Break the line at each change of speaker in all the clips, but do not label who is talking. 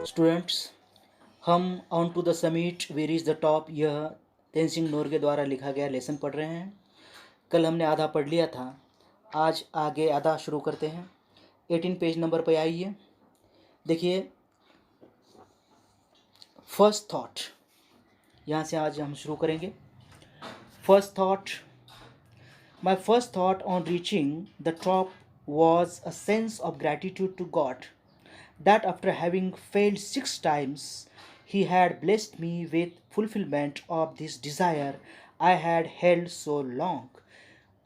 Students, हम on to the summit we reach the top, यह तेनसिंग नोरगे द्वारा लिखा गया लेसन पढ़ रहे हैं। कल हमने आधा पढ़ लिया था, आज आगे आधा शुरू करते हैं। 18 पेज नंबर पे आइए। देखिए, फर्स्ट थॉट, यहाँ से आज हम शुरू करेंगे। First thought, my first thought on reaching the top was a sense of gratitude to God that after having failed 6 times, He had blessed me with fulfillment of this desire I had held so long.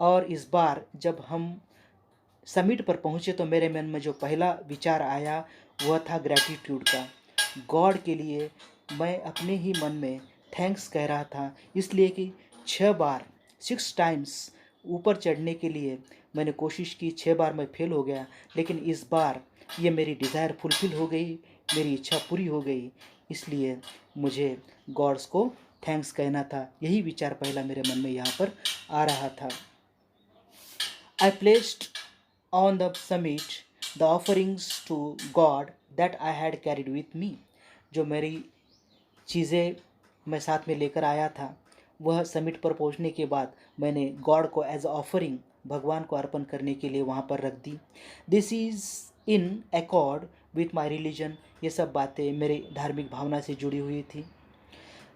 और इस बार जब हम summit पर पहुँचे तो मेरे मन में जो पहला विचार आया वह था ग्रैटिट्यूड का। गॉड के लिए मैं अपने ही मन में थैंक्स कह रहा था, इसलिए कि 6 बार 6 टाइम्स ऊपर चढ़ने के लिए मैंने कोशिश की, 6 बार मैं फेल हो गया, लेकिन इस बार ये मेरी डिज़ायर फुलफ़िल हो गई, मेरी इच्छा पूरी हो गई, इसलिए मुझे गॉड्स को थैंक्स कहना था। यही विचार पहला मेरे मन में यहाँ पर आ रहा था। आई placed on the summit the offerings to God that I had carried with me. जो मेरी चीज़ें मैं साथ में लेकर आया था वह समिट पर पहुंचने के बाद मैंने गॉड को एज ऑफरिंग, भगवान को अर्पण करने के लिए वहां पर रख दी। This is in accord with my religion, ये सब बातें मेरी धार्मिक भावना से जुड़ी हुई थी।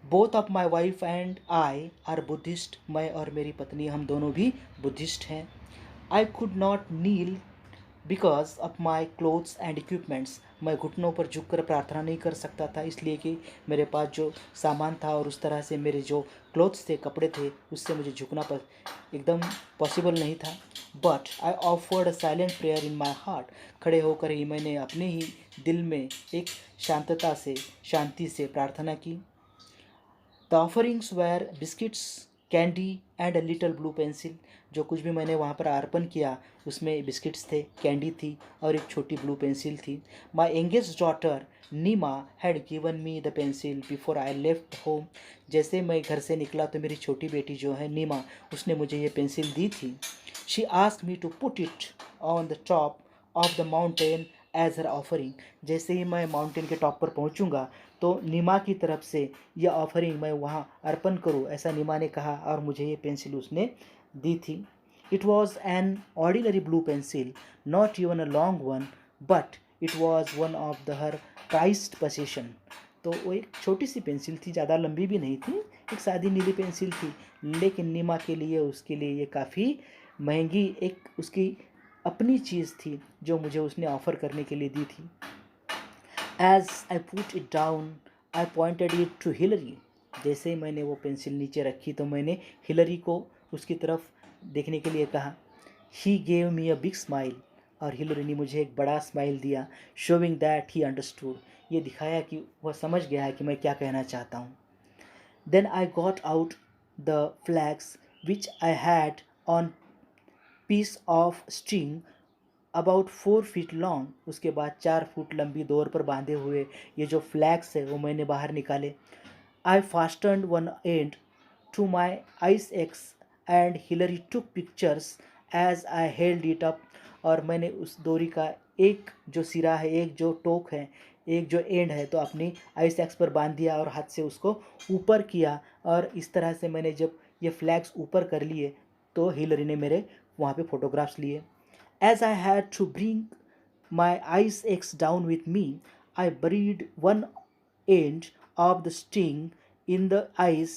Both of my wife and I are Buddhist, मैं और मेरी पत्नी हम दोनों भी बुद्धिस्ट हैं। I could not kneel because of my clothes and equipments, मैं घुटनों पर झुककर प्रार्थना नहीं कर सकता था, इसलिए कि मेरे पास जो सामान था और उस तरह से मेरे जो क्लोथ्स थे, कपड़े थे, उससे मुझे झुकना पर एकदम पॉसिबल नहीं था। But I offered a silent prayer in my heart, खड़े होकर ही मैंने अपने ही दिल में एक शांतता से, शांति से प्रार्थना की। The offerings were biscuits, candy and a little blue pencil, जो कुछ भी मैंने वहाँ पर अर्पण किया उसमें बिस्किट्स थे, कैंडी थी और एक छोटी ब्लू पेंसिल थी। My youngest daughter Nima had given me the pencil before I left home, जैसे मैं घर से निकला तो मेरी छोटी बेटी जो है नीमा, उसने मुझे ये पेंसिल दी थी। She asked me to put it on the top of the mountain as her offering, जैसे ही मैं माउंटेन के टॉप पर पहुंचूंगा तो नीमा की तरफ से यह ऑफरिंग मैं वहां अर्पण करूं, ऐसा नीमा ने कहा और मुझे ये पेंसिल उसने दी थी। It was an ordinary blue pencil, not even a long one, but it was one of the her priced possession. तो वो एक छोटी सी पेंसिल थी, ज़्यादा लंबी भी नहीं थी, एक सादी नीली पेंसिल थी, लेकिन नीमा के लिए, उसके लिए ये काफ़ी महंगी एक उसकी अपनी चीज़ थी जो मुझे उसने ऑफ़र करने के लिए दी थी। As I put it down I pointed it to Hillary, जैसे ही मैंने वो पेंसिल नीचे रखी तो मैंने हिलरी को उसकी तरफ देखने के लिए कहा। He gave me a big smile, और हिलरी ने मुझे एक बड़ा स्माइल दिया। शोविंग दैट ही अंडरस्टूड, ये दिखाया कि वह समझ गया है कि मैं क्या कहना चाहता हूँ। Then I got out the flags which I had on piece of string about 4 feet long, उसके बाद 4 फुट लंबी डोर पर बांधे हुए ये जो फ्लैग्स है वो मैंने बाहर निकाले। I fastened one and two my ice axe and Hillary took pictures as I held it up, और मैंने उस डोरी का एक जो सिरा है, एक जो टोक है, एक जो एंड है, तो अपनी आइस एक्स पर बांध दिया और हाथ से उसको ऊपर किया, और इस तरह से मैंने जब ये फ्लैग्स ऊपर कर लिए तो हिलरी ने मेरे वहाँ पे फ़ोटोग्राफ्स लिए। As I had to bring my ice axe down with me, I buried one end of the string in the ice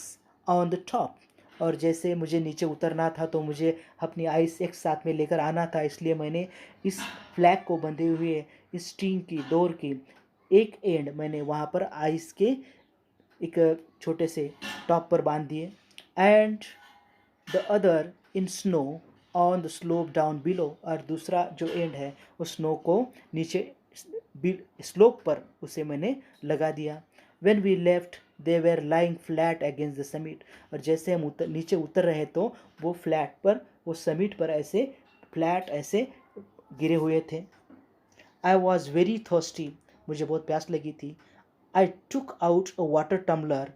on the top. और जैसे मुझे नीचे उतरना था तो मुझे अपनी आइस एक्स साथ में लेकर आना था, इसलिए मैंने इस फ्लैग को बंधे हुए इस स्ट्रिंग की, डोर की एक एंड मैंने वहाँ पर आइस के एक छोटे से टॉप पर बांध दिए। And the other in snow on the slope down below, और दूसरा जो एंड है उस स्नो को नीचे स्लोप पर उसे मैंने लगा दिया। When we left they were lying flat against the summit, और जैसे हम नीचे उतर रहे तो वो फ्लैट पर, वो समिट पर ऐसे फ्लैट ऐसे गिरे हुए थे। आई वॉज वेरी थर्स्टी, मुझे बहुत प्यास लगी थी। I took out a water tumbler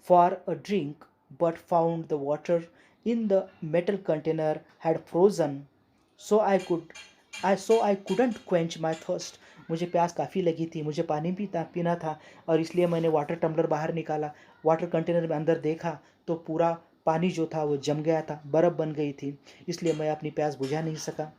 for a drink but found the water in the metal container had frozen, so I couldn't quench my thirst. मुझे प्यास काफ़ी लगी थी, मुझे पानी पीना था और इसलिए मैंने वाटर टम्बलर बाहर निकाला, वाटर कंटेनर में अंदर देखा तो पूरा पानी जो था वो जम गया था, बर्फ़ बन गई थी, इसलिए मैं अपनी प्यास बुझा नहीं सका।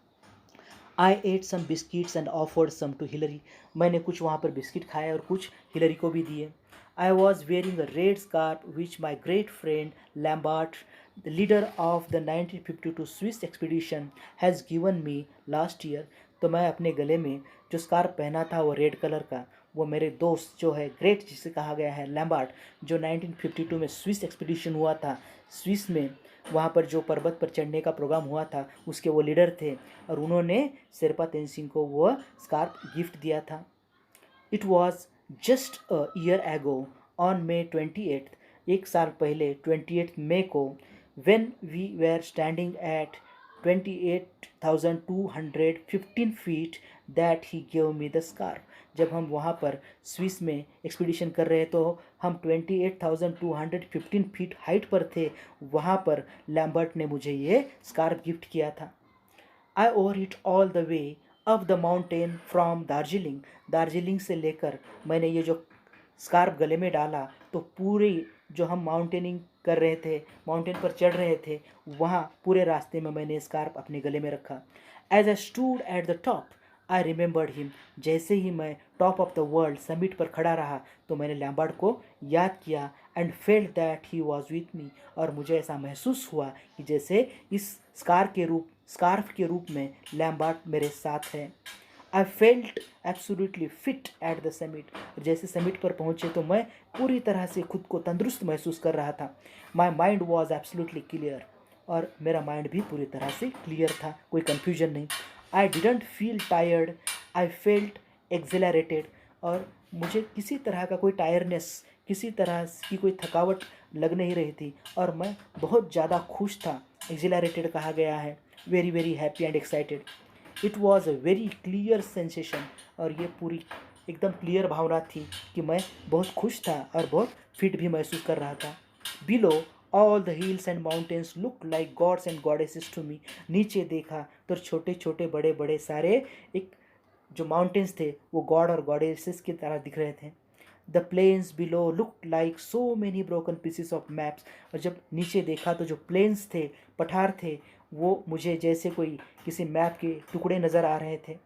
I ate some biscuits and offered some to Hillary. मैंने कुछ वहाँ पर बिस्किट खाए और कुछ हिलरी को भी दिए। I was wearing a red scarf which my great friend Lambert, the leader of the 1952 Swiss expedition, has given me last year. तो मैं अपने गले में जो स्कार्फ पहना था वो रेड कलर का, वो मेरे दोस्त जो है ग्रेट, जिसे कहा गया है लैम्बार्ट, जो 1952 में स्विस एक्सपीडिशन हुआ था, स्विस में वहाँ पर जो पर्वत पर चढ़ने का प्रोग्राम हुआ था उसके वो लीडर थे और उन्होंने शेरपा तेंजिंग को वो स्कार्फ गिफ्ट दिया था। It was just a year ago on May 28, एक साल पहले 28 मई को, when we were standing at 28,215 feet, that he give me the scarf. जब हम वहाँ पर स्विस में एक्सपीडिशन कर रहे तो हम 28,215 फीट हाइट पर थे, वहाँ पर लैम्बर्ट ने मुझे ये स्कार्फ गिफ्ट किया था। आई over it all the way up the mountain from Darjeeling. Darjeeling से लेकर मैंने ये जो स्कार्फ गले में डाला तो पूरी जो हम माउंटेनिंग कर रहे थे, माउंटेन पर चढ़ रहे थे, वहाँ पूरे रास्ते में मैंने स्कार्फ अपने गले में रखा। As I stood at the top I remembered him. जैसे ही मैं top of the world summit पर खड़ा रहा तो मैंने लैम्बार्ट को याद किया and felt that he was with me. और मुझे ऐसा महसूस हुआ कि जैसे इस स्कार्फ के रूप में लैम्बार्ट मेरे साथ है। I felt absolutely fit at the summit. जैसे समिट पर पहुँचे तो मैं पूरी तरह से खुद को तंदुरुस्त महसूस कर रहा था। My mind was absolutely clear, और मेरा माइंड भी पूरी तरह से क्लियर था, कोई कन्फ्यूजन नहीं। I didn't feel tired, I felt accelerated. और मुझे किसी तरह का कोई टायरनेस, किसी तरह की कोई थकावट लग नहीं रही थी और मैं बहुत ज़्यादा खुश था। एक्सेलरेटेड कहा गया है, very very happy and excited. It was a very clear sensation. और ये पूरी एकदम क्लियर भावना थी कि मैं बहुत खुश था और बहुत फिट भी महसूस कर रहा था। Below all the hills and mountains look like gods and goddesses to me. नीचे देखा तो छोटे छोटे बड़े बड़े सारे एक जो माउंटेन्स थे वो गॉड और गॉडेसेस की तरह दिख रहे थे। The plains below look like so many broken pieces of maps. और जब नीचे देखा तो जो प्लेन्स थे, पठार थे, वो मुझे जैसे कोई किसी मैप के टुकड़े नज़र आ रहे थे।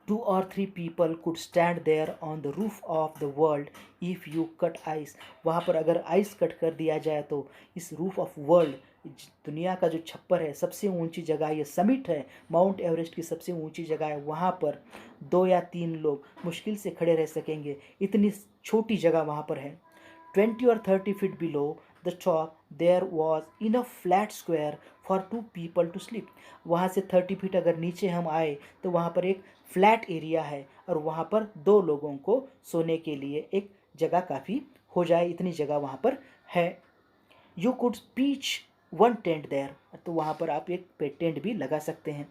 2 or 3 people could stand there on the roof of the world if you cut ice। वहाँ पर अगर आइस कट कर दिया जाए तो इस रूफ ऑफ वर्ल्ड, दुनिया का जो छप्पर है, सबसे ऊंची जगह, ये समिट है, माउंट एवरेस्ट की सबसे ऊंची जगह है, वहाँ पर 2 या 3 लोग मुश्किल से खड़े रह सकेंगे, इतनी छोटी जगह वहाँ पर है। 20 or 30 feet below the top there was enough flat square for 2 people to sleep। वहाँ से 30 फीट अगर नीचे हम आए तो वहाँ पर एक फ्लैट एरिया है और वहाँ पर 2 लोगों को सोने के लिए एक जगह काफ़ी हो जाए, इतनी जगह वहाँ पर है। You could pitch 1 tent there. तो वहाँ पर आप एक टेंट भी लगा सकते हैं।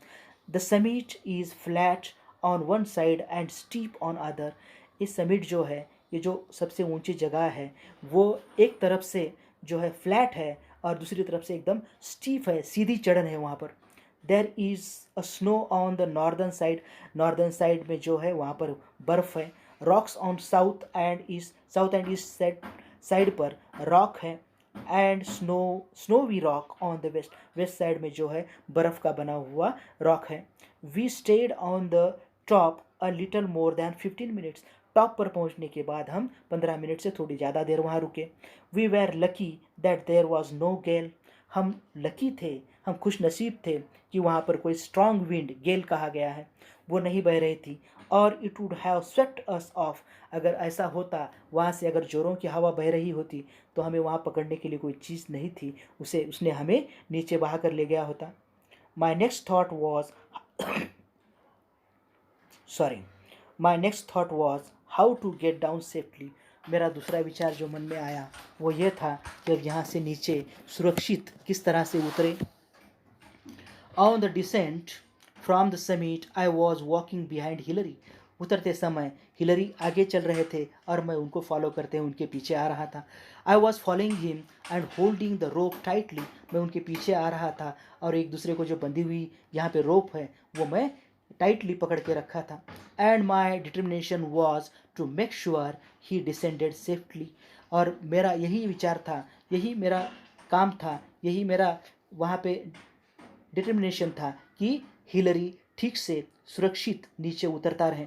The summit is flat on one side and steep on other. ये समिट जो है, ये जो सबसे ऊंची जगह है, वो एक तरफ से जो है फ्लैट है और दूसरी तरफ से एकदम स्टीप है, सीधी चढ़न है वहाँ पर। There is a snow on the northern side. Northern side में जो है वहाँ पर बर्फ़ है। Rocks on south and east side पर रॉक है and snowy rock on the west side में जो है बर्फ़ का बना हुआ रॉक है। We stayed on the top a little more than 15 minutes. Top पर पहुंचने के बाद हम 15 मिनट से थोड़ी ज़्यादा देर वहाँ रुके। We were lucky that there was no gale. हम लकी थे, हम खुश नसीब थे कि वहाँ पर कोई स्ट्रॉन्ग विंड, गेल कहा गया है, वो नहीं बह रही थी। और it would have swept us of. अगर ऐसा होता, वहाँ से अगर जोरों की हवा बह रही होती तो हमें वहाँ पकड़ने के लिए कोई चीज़ नहीं थी, उसने हमें नीचे बहा कर ले गया होता। My next thought was sorry my next thought was how to get down safely. मेरा दूसरा विचार जो मन में आया वो ये था कि अब यहाँ से नीचे सुरक्षित किस तरह से उतरे। On the decent from the summit I was walking behind Hillary. उतरते समय हिलरी आगे चल रहे थे और मैं उनको फॉलो करते हुए उनके पीछे आ रहा था। I was following him and holding the rope tightly. मैं उनके पीछे आ रहा था और एक दूसरे को जो बंधी हुई यहाँ पे रोप है वो मैं टाइटली पकड़ के रखा था। And my determination was to make sure he descended safely. और मेरा यही विचार था, यही मेरा काम था, यही मेरा वहाँ पे डिटर्मिनेशन था कि हिलरी ठीक से सुरक्षित नीचे उतरता रहे।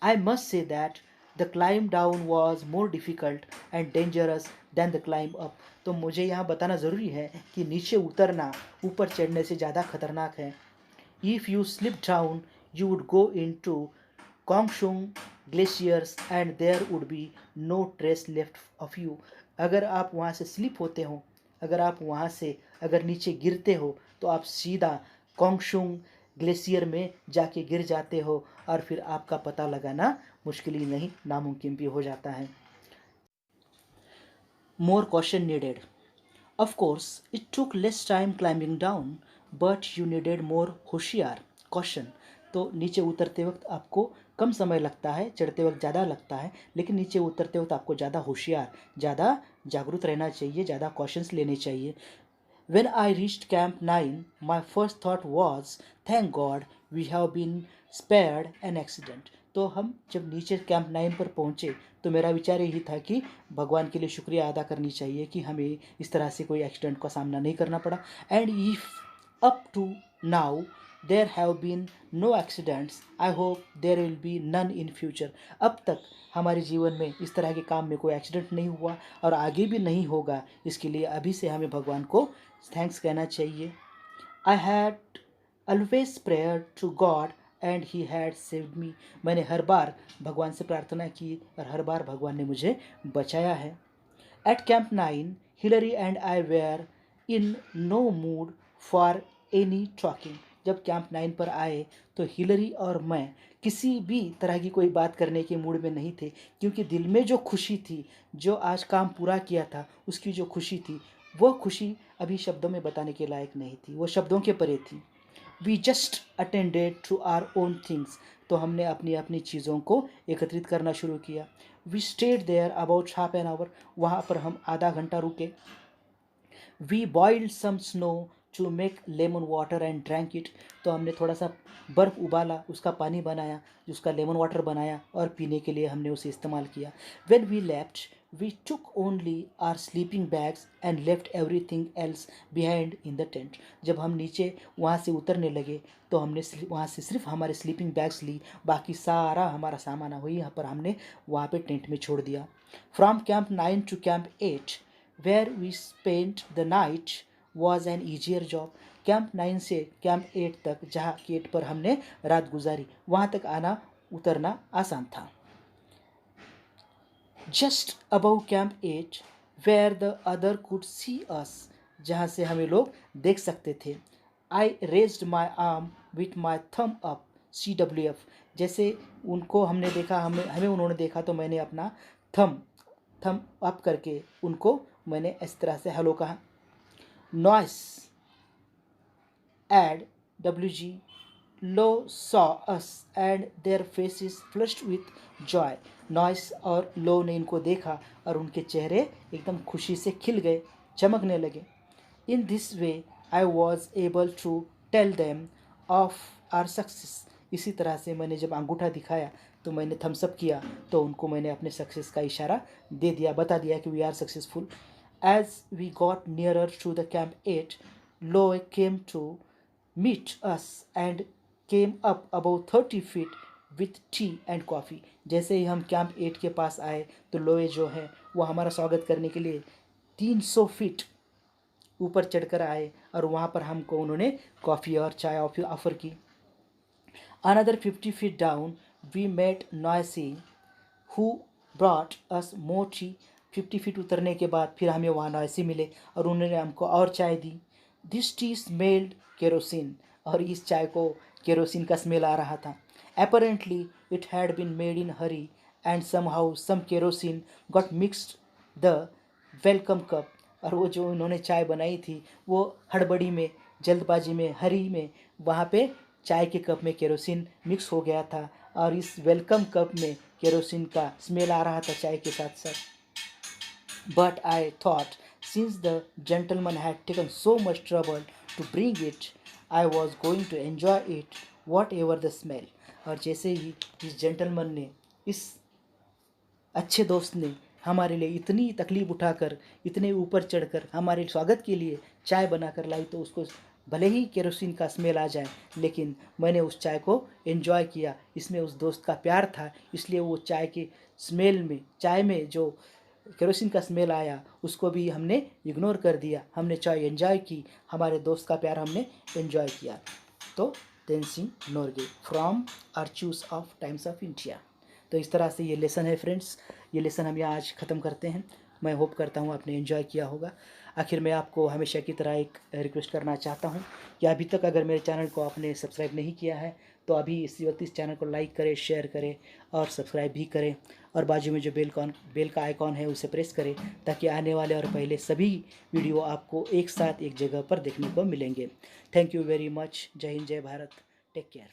I must say that the climb down was more difficult and dangerous than the climb up. तो मुझे यहाँ बताना ज़रूरी है कि नीचे उतरना ऊपर चढ़ने से ज़्यादा खतरनाक है। If you slip down, you would go into Gongshung glaciers and there would be no trace left of you. अगर आप वहाँ से स्लिप होते हो, अगर आप वहाँ से अगर नीचे गिरते हो तो आप सीधा कोंगशुंग ग्लेशियर में जाके गिर जाते हो और फिर आपका पता लगाना मुश्किल ही नहीं नामुमकिन भी हो जाता है। More caution needed. Of course, it took less time climbing down, but you needed more होशियार caution. तो नीचे उतरते वक्त आपको कम समय लगता है, चढ़ते वक्त ज़्यादा लगता है, लेकिन नीचे उतरते वक्त आपको ज़्यादा होशियार, ज़्यादा जागरूक रहना चाहिए, ज़्यादा कॉशंस लेने चाहिए। When I reached Camp 9, my first thought was, thank God we have been spared an accident. तो हम जब नीचे कैंप 9 पर पहुँचे तो मेरा विचार यही था कि भगवान के लिए शुक्रिया अदा करनी चाहिए कि हमें इस तरह से कोई एक्सीडेंट का सामना नहीं करना पड़ा। And if up to now there have been no accidents, I hope there will be none in future. अब तक हमारे जीवन में इस तरह के काम में कोई एक्सीडेंट नहीं हुआ और आगे भी नहीं होगा, इसके लिए अभी से हमें भगवान को थैंक्स कहना चाहिए। I had always prayer to God and he had saved me. मैंने हर बार भगवान से प्रार्थना की और हर बार भगवान ने मुझे बचाया है। At camp 9, Hillary and I were in no mood for any talking. जब कैंप 9 पर आए तो हिलरी और मैं किसी भी तरह की कोई बात करने के मूड में नहीं थे, क्योंकि दिल में जो खुशी थी, जो आज काम पूरा किया था उसकी जो खुशी थी, वो खुशी अभी शब्दों में बताने के लायक नहीं थी, वो शब्दों के परे थी। We just attended to our own things. तो हमने अपनी अपनी चीज़ों को एकत्रित करना शुरू किया। We stayed there about half an hour. वहाँ पर हम आधा घंटा रुके। We boiled some snow to make lemon water and drank it. तो हमने थोड़ा सा बर्फ़ उबाला, उसका पानी बनाया, उसका लेमन वाटर बनाया और पीने के लिए हमने उसे इस्तेमाल किया। When we left we took only our sleeping bags and left everything else behind in the tent. जब हम नीचे वहाँ से उतरने लगे तो हमने वहाँ से सिर्फ हमारे स्लीपिंग बैग्स ली, बाकी सारा हमारा सामान वही यहाँ पर हमने वहाँ पे टेंट में छोड़ दिया। From camp 9 to camp 8 where we spent the night was an easier job. Camp 9 से कैंप 8 तक जहाँ गेट पर हमने रात गुजारी, वहाँ तक आना उतरना आसान था। Just above camp 8 where the other could see us, जहाँ से हमें लोग देख सकते थे। I raised my arm with my thumb up CWF। जैसे उनको हमने देखा, हमें उन्होंने देखा तो मैंने अपना थम अप करके उनको मैंने इस तरह से हेलो कहा। Noyce and WG Lowe saw us and their faces flushed with joy. Noyce और लो ने इनको देखा और उनके चेहरे एकदम खुशी से खिल गए, चमकने लगे। In this way I was able to tell them of our success. इसी तरह से मैंने जब अंगूठा दिखाया तो मैंने थम्सअप किया तो उनको मैंने अपने सक्सेस का इशारा दे दिया, बता दिया कि we are successful. As we got nearer to the camp 8 Lowe came to meet us and came up about 30 feet with tea and coffee। जैसे ही हम कैंप 8 के पास आए तो लोए जो है वो हमारा स्वागत करने के लिए 300 फीट ऊपर चढ़कर आए और वहाँ पर हमको उन्होंने कॉफ़ी और चाय ऑफ़र की। Another 50 feet down we met Noyce who brought us more tea. 50 feet उतरने के बाद फिर हमें वहाँ नॉयसी मिले और उन्होंने हमको और चाय दी। दिस टी स्मेल्ड केरोसिन, और इस चाय को केरोसिन का स्मेल आ रहा था। Apparently it had been made in hurry and somehow some kerosene got mixed the welcome cup. और वो जो उन्होंने चाय बनाई थी वो हड़बड़ी में, जल्दबाजी में, हरी में वहाँ पे चाय के कप में केरोसिन मिक्स हो गया था और इस वेलकम कप में केरोसिन का स्मेल आ रहा था चाय के साथ साथ। But I thought, since the gentleman had taken so much trouble to bring it, I was going to enjoy it what ever the smell. और जैसे ही इस जेंटलमैन ने, इस अच्छे दोस्त ने हमारे लिए इतनी तकलीफ़ उठाकर, इतने ऊपर चढ़कर हमारे स्वागत के लिए चाय बनाकर लाई, तो उसको भले ही केरोसिन का स्मेल आ जाए, लेकिन मैंने उस चाय को एंजॉय किया। इसमें उस दोस्त का प्यार था, इसलिए वो चाय के स्मेल में, चाय में जो केरोसिन का स्मेल आया उसको भी हमने इग्नोर कर दिया। हमने चाय एंजॉय की, हमारे दोस्त का प्यार हमने एंजॉय किया। तो Tenzing Norgay from archives of Times of India. तो इस तरह से ये लेसन है फ्रेंड्स, ये लेसन हम यहाँ आज ख़त्म करते हैं। मैं होप करता हूँ आपने एंजॉय किया होगा। आखिर मैं आपको हमेशा की तरह एक रिक्वेस्ट करना चाहता हूँ कि अभी तक अगर मेरे चैनल को आपने सब्सक्राइब नहीं किया है तो अभी इसी वक्त इस चैनल को लाइक करें, शेयर करें और सब्सक्राइब भी करें, और बाजू में जो बेल का आइकॉन है उसे प्रेस करें, ताकि आने वाले और पहले सभी वीडियो आपको एक साथ एक जगह पर देखने को मिलेंगे। Thank you very much. जय हिंद, जय भारत। Take care.